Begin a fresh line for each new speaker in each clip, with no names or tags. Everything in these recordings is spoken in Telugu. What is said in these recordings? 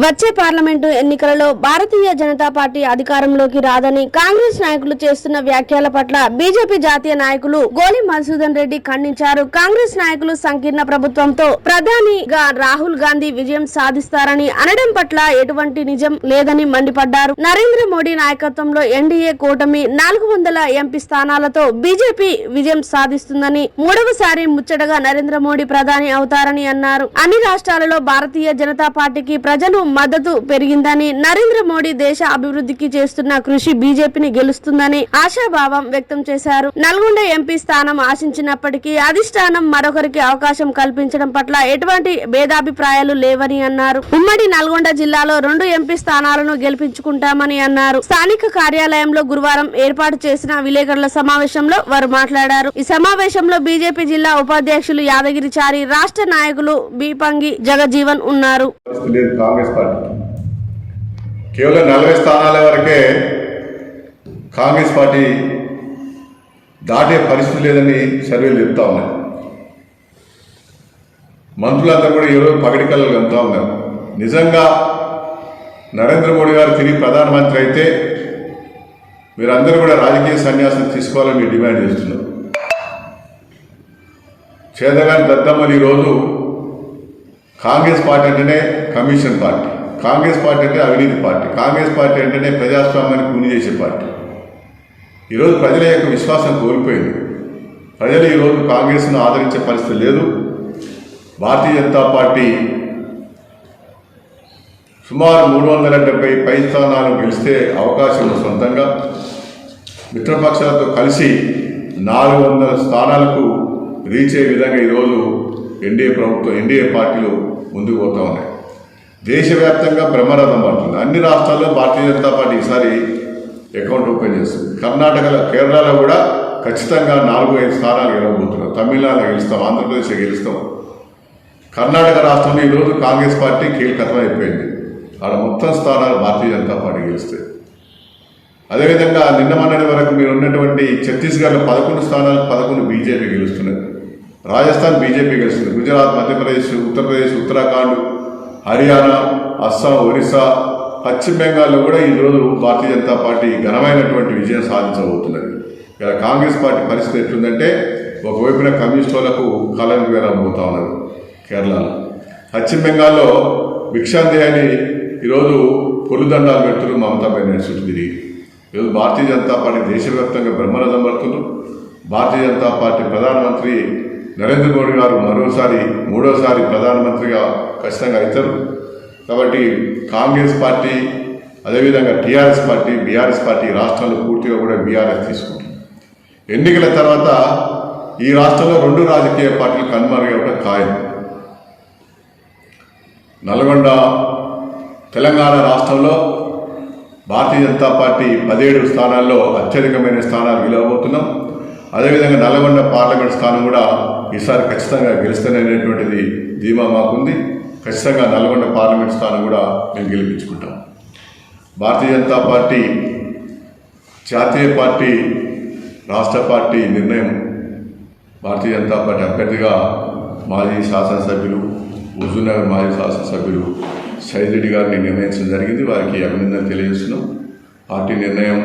వచ్చే పార్లమెంటు ఎన్నికలలో భారతీయ జనతా పార్టీ అధికారంలోకి రాదని కాంగ్రెస్ నాయకులు చేస్తున్న వ్యాఖ్యల పట్ల బీజేపీ జాతీయ నాయకులు గోలి మధుసూదన్ రెడ్డి ఖండించారు. కాంగ్రెస్ నాయకులు సంకీర్ణ ప్రభుత్వంతో ప్రధానిగా రాహుల్ గాంధీ విజయం సాధిస్తారని అనడం పట్ల ఎటువంటి నిజం లేదని మండిపడ్డారు. నరేంద్ర మోడీ నాయకత్వంలో ఎన్డీఏ కూటమి 400 ఎంపీ స్థానాలతో బీజేపీ విజయం సాధిస్తుందని, మూడవసారి ముచ్చటగా నరేంద్ర మోడీ ప్రధాని అవుతారని అన్నారు. అన్ని రాష్ట్రాలలో భారతీయ జనతా పార్టీకి ప్రజలు మద్దతు పెరిగిందని, నరేంద్ర మోడీ దేశ అభివృద్ధికి చేస్తున్న కృషి బీజేపీని గెలుస్తుందని ఆశాభావం వ్యక్తం చేశారు. నల్గొండ ఎంపీ స్థానం ఆశించినప్పటికీ అధిష్టానం మరొకరికి అవకాశం కల్పించడం పట్ల ఎటువంటి భేదాభిప్రాయాలు లేవని అన్నారు. ఉమ్మడి నల్గొండ జిల్లాలో 2 ఎంపీ స్థానాలను గెలిపించుకుంటామని అన్నారు. స్థానిక కార్యాలయంలో గురువారం ఏర్పాటు చేసిన విలేకరుల సమావేశంలో వారు మాట్లాడారు. ఈ సమావేశంలో బీజేపీ జిల్లా ఉపాధ్యక్షులు యాదగిరిచారి, రాష్ట్ర నాయకులు బీపంగి జగజీవన్ ఉన్నారు.
కాంగ్రెస్ పార్టీ కేవలం 40 స్థానాల వరకే కాంగ్రెస్ పార్టీ దాటే పరిస్థితి లేదని సర్వేలు చెప్తా ఉన్నాయి. మంత్రులందరూ కూడా ఈరోజు పగడికల్లో వెళ్తా ఉన్నారు. నిజంగా నరేంద్ర మోడీ గారు తిరిగి ప్రధానమంత్రి అయితే మీరందరూ కూడా రాజకీయ సన్యాసం తీసుకోవాలని మీరు డిమాండ్ చేస్తున్నారు. చేతగాని దద్దమ్మలు ఈరోజు కాంగ్రెస్ పార్టీ అంటేనే కమిషన్ పార్టీ, కాంగ్రెస్ పార్టీ అంటే అవినీతి పార్టీ, కాంగ్రెస్ పార్టీ అంటేనే ప్రజాస్వామ్యాన్ని కూని చేసే పార్టీ. ఈరోజు ప్రజల యొక్క విశ్వాసం కోల్పోయింది. ప్రజలు ఈరోజు కాంగ్రెస్ను ఆదరించే పరిస్థితి లేదు. భారతీయ జనతా పార్టీ సుమారు 370 పై స్థానాలు గెలిస్తే అవకాశం సొంతంగా మిత్రపక్షాలతో కలిసి 400 స్థానాలకు రీచ్ అయ్యే విధంగా ఈరోజు ఎన్డీఏ పార్టీలు ముందుకు పోతా ఉన్నాయి. దేశవ్యాప్తంగా బ్రహ్మరథం పడుతుంది. అన్ని రాష్ట్రాల్లో భారతీయ జనతా పార్టీ ఈసారి అకౌంట్ ఓపెన్ చేస్తుంది. కేరళలో కూడా ఖచ్చితంగా 4-5 స్థానాలు గెలవబోతున్నారు. తమిళనాడులో గెలుస్తాం, ఆంధ్రప్రదేశ్లో గెలుస్తాం. కర్ణాటక రాష్ట్రంలో ఈరోజు కాంగ్రెస్ పార్టీ కీలకతం అయిపోయింది. ఆడ మొత్తం స్థానాలు భారతీయ జనతా పార్టీ గెలుస్తాయి. అదేవిధంగా నిన్న మొన్నటి వరకు మీరు ఉన్నటువంటి ఛత్తీస్గఢ్లో 11 స్థానాలు 11 బీజేపీ గెలుస్తున్నారు. రాజస్థాన్ బీజేపీ గెలుస్తుంది. గుజరాత్, మధ్యప్రదేశ్, ఉత్తరప్రదేశ్, ఉత్తరాఖండ్, హర్యానా, అస్సాం, ఒరిస్సా, పశ్చిమ బెంగాల్లో కూడా ఈరోజు భారతీయ జనతా పార్టీ ఘనమైనటువంటి విజయం సాధించబోతున్నది. ఇలా కాంగ్రెస్ పార్టీ పరిస్థితి ఎట్లుందంటే ఒకవైపున కమ్యూనిస్టులకు కాలానికి వేరబోతా ఉన్నారు. కేరళలో, పశ్చిమ బెంగాల్లో భిక్షాందే అని ఈరోజు పొల్లుదండాలు పెడుతున్నారు. మమతా బెనర్జీ చుట్టూ తిరిగి ఈరోజు భారతీయ జనతా పార్టీ దేశవ్యాప్తంగా బ్రహ్మరథం పడుతున్నారు. భారతీయ జనతా పార్టీ ప్రధానమంత్రి నరేంద్ర మోడీ గారు మూడోసారి ప్రధానమంత్రిగా ఖచ్చితంగా అవుతారు. కాబట్టి కాంగ్రెస్ పార్టీ, అదేవిధంగా టీఆర్ఎస్ పార్టీ, బీఆర్ఎస్ పార్టీ రాష్ట్రంలో పూర్తిగా కూడా బీఆర్ఎస్ తీసుకుంటుంది. ఎన్నికల తర్వాత ఈ రాష్ట్రంలో 2 రాజకీయ పార్టీలు కనుమరుగవడం ఖాయం. నల్గొండ తెలంగాణ రాష్ట్రంలో భారతీయ జనతా పార్టీ 17 స్థానాల్లో అత్యధికమైన స్థానాలు గెలవబోతున్నాం. అదేవిధంగా నల్గొండ పార్లమెంట్ స్థానం కూడా ఈసారి ఖచ్చితంగా గెలుస్తాననేటువంటిది ధీమా మాకుంది. ఖచ్చితంగా నల్గొండ పార్లమెంట్ స్థానం కూడా మేము గెలిపించుకుంటాం. భారతీయ జనతా పార్టీ జాతీయ పార్టీ, రాష్ట్ర పార్టీ నిర్ణయం భారతీయ జనతా పార్టీ అభ్యర్థిగా మాజీ శాసనసభ్యులు, హుజూర్నగర్ మాజీ శాసనసభ్యులు సైద్ రెడ్డి గారిని నిర్ణయించడం జరిగింది. వారికి అభినందనలు తెలియజేస్తున్నాం. పార్టీ నిర్ణయం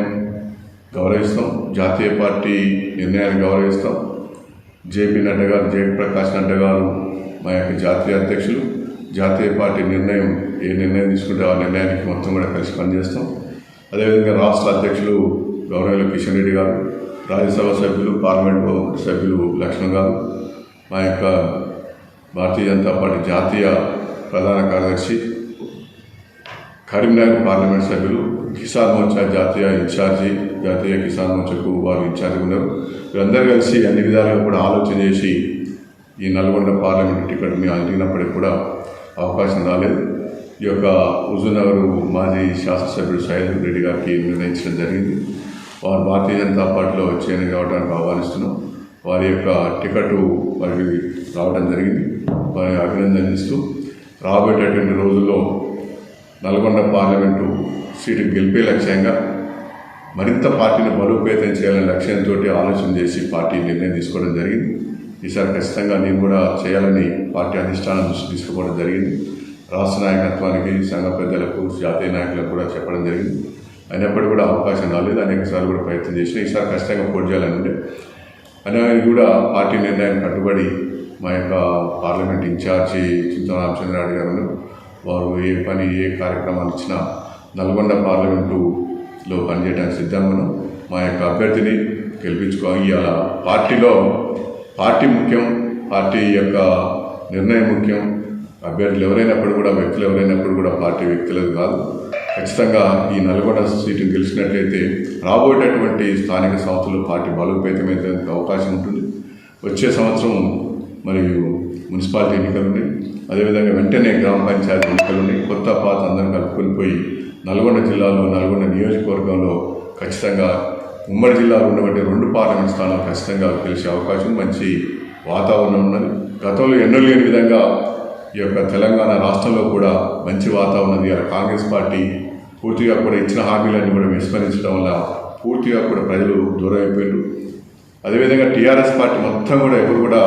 గౌరవిస్తాం, జాతీయ పార్టీ నిర్ణయాన్ని గౌరవిస్తాం. జేపీ నడ్డా గారు, జయప్రకాష్ నడ్డా గారు మా యొక్క జాతీయ అధ్యక్షులు. జాతీయ పార్టీ నిర్ణయం ఏ నిర్ణయం తీసుకుంటే ఆ నిర్ణయానికి మొత్తం కూడా కలిసి పనిచేస్తాం. అదేవిధంగా రాష్ట్ర అధ్యక్షులు గౌరవులు కిషన్ రెడ్డి గారు, రాజ్యసభ సభ్యులు, పార్లమెంటు సభ్యులు లక్ష్మణ్ గారు, మా యొక్క భారతీయ జనతా పార్టీ జాతీయ ప్రధాన కార్యదర్శి, కరీంనగర్ పార్లమెంట్ సభ్యులు, కిసాన్ మోర్చా జాతీయ ఇన్ఛార్జి, జాతీయ కిసాన్ మోర్చాకు వారు ఇన్ఛార్జి ఉన్నారు. వీరందరూ కలిసి అన్ని విధాలుగా కూడా ఆలోచన చేసి ఈ నల్గొండ పార్లమెంట్ టికెట్ని అడిగినప్పటికీ కూడా అవకాశం రాలేదు. ఈ యొక్క హుజూర్నగర్ మాజీ శాసనసభ్యుడు సైద్ రెడ్డి గారికి నిర్ణయించడం జరిగింది. వారు భారతీయ జనతా పార్టీలో చేరిన కావడానికి ఆహ్వానిస్తున్నాం. వారి యొక్క టికెట్ వారికి రావడం జరిగింది. వారిని అభినందనిస్తూ రాబోయేటటువంటి రోజుల్లో నల్గొండ పార్లమెంటు సీటు గెలిపే లక్ష్యంగా మరింత పార్టీని బలోపేతం చేయాలనే లక్ష్యంతో ఆలోచన చేసి పార్టీ నిర్ణయం తీసుకోవడం జరిగింది. ఈసారి ఖచ్చితంగా నేను కూడా చేయాలని పార్టీ అధిష్టానం దృష్టి తీసుకోవడం జరిగింది. రాష్ట్ర నాయకత్వానికి, సంఘ పెద్దలకు, జాతీయ నాయకులకు కూడా చెప్పడం జరిగింది. అయినప్పటికీ కూడా అవకాశం రాలేదు. అనేక సార్లు కూడా ప్రయత్నం చేసిన. ఈసారి ఖచ్చితంగా పోటీ చేయాలని ఉండే. అనేది కూడా పార్టీ నిర్ణయానికి కట్టుబడి మా యొక్క పార్లమెంట్ ఇన్ఛార్జి చింతన రామచంద్రారెడ్డి గారు వారు ఏ పని ఏ కార్యక్రమాలు ఇచ్చినా నల్గొండ పార్లమెంటులో పనిచేయడానికి సిద్ధంగా మా యొక్క అభ్యర్థిని గెలిపించుకోవాలి. ఇవాళ పార్టీ ముఖ్యం, పార్టీ యొక్క నిర్ణయం ముఖ్యం. అభ్యర్థులు ఎవరైనప్పుడు కూడా, వ్యక్తులు ఎవరైనప్పుడు కూడా పార్టీ వ్యక్తులకు కాదు. ఖచ్చితంగా ఈ నల్గొండ సీటును గెలిచినట్లయితే రాబోయేటటువంటి స్థానిక సంస్థలు పార్టీ బలోపేతమైతే అవకాశం ఉంటుంది. వచ్చే సంవత్సరం మరియు మున్సిపాలిటీ ఎన్నికలు ఉన్నాయి. అదేవిధంగా వెంటనే గ్రామ పంచాయతీ ఎన్నికలు ఉన్నాయి. కొత్త పాత అందరం కలుపుకొని పోయి నల్గొండ జిల్లాలో, నల్గొండ నియోజకవర్గంలో ఖచ్చితంగా ఉమ్మడి జిల్లాలో ఉన్నటువంటి 2 పార్లమెంట్ స్థానాలు ఖచ్చితంగా గెలిచే అవకాశం, మంచి వాతావరణం ఉన్నది. గతంలో ఎన్నో లేని విధంగా ఈ యొక్క తెలంగాణ రాష్ట్రంలో కూడా మంచి వాతావరణం ఉంది. కాంగ్రెస్ పార్టీ పూర్తిగా కూడా ఇచ్చిన హామీలన్నీ కూడా విస్మరించడం వల్ల పూర్తిగా కూడా ప్రజలు దూరం అయిపోయారు. అదేవిధంగా టీఆర్ఎస్ పార్టీ మొత్తం కూడా ఎవరు కూడా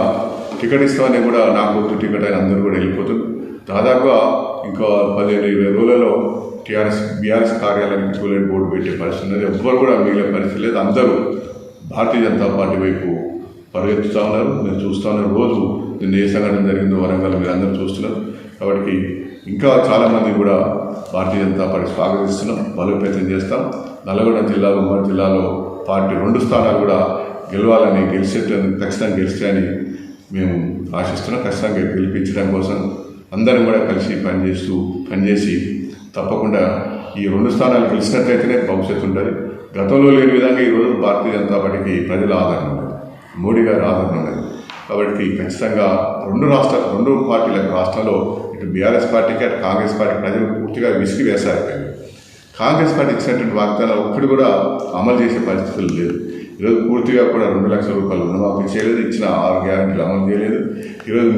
టికెట్ ఇస్తామని కూడా నాకు టికెట్ అని అందరూ కూడా వెళ్ళిపోతుంది. దాదాపుగా ఇంకా 15-20 రోజులలో బీఆర్ఎస్ కార్యాలయానికి టూలెట్ బోర్డు పెట్టే పరిస్థితి ఉన్నది. ఎవ్వరు కూడా మిగిలిన పరిస్థితి లేదు. అందరూ భారతీయ జనతా పార్టీ వైపు పరిగెత్తుతూ ఉన్నారు. మీరు చూస్తూ ఉన్నారు. రోజు నిన్న ఏ సంఘటన జరిగిందో వరంగల్ మీరు అందరూ చూస్తున్నారు. కాబట్టి ఇంకా చాలామంది కూడా భారతీయ జనతా పార్టీ స్వాగతిస్తున్నాం, బలోపేతం చేస్తాం. నల్గొండ జిల్లాలో, ఉమ్మడి జిల్లాలో పార్టీ 2 స్థానాలు కూడా గెలవాలని, ఖచ్చితంగా గెలిచాయని మేము ఆశిస్తున్నాం. ఖచ్చితంగా గెలిపించడం కోసం అందరం కూడా కలిసి పనిచేసి తప్పకుండా ఈ 2 స్థానాలు గెలిచినట్లయితేనే భవిష్యత్తు ఉంటుంది. గతంలో లేని విధంగా ఈరోజు భారతీయ జనతా పార్టీకి ప్రజల ఆదరణ ఉన్నది, మోడీ గారి ఆదరణ ఉన్నది. కాబట్టి ఖచ్చితంగా 2 పార్టీలకు రాష్ట్రంలో ఇటు బీఆర్ఎస్ పార్టీకి, అటు కాంగ్రెస్ పార్టీ ప్రజలు పూర్తిగా విసిగి వేసారిపోయింది. కాంగ్రెస్ పార్టీ ఇచ్చినటువంటి వాగ్దానాలు ఒక్కటి కూడా అమలు చేసే పరిస్థితులు లేదు. ఈరోజు పూర్తిగా కూడా 2 లక్షల రూపాయలు రుణమాఫీ చేయలేదు, ఇచ్చిన 6 గ్యారెంటీలు అమలు చేయలేదు. ఈరోజు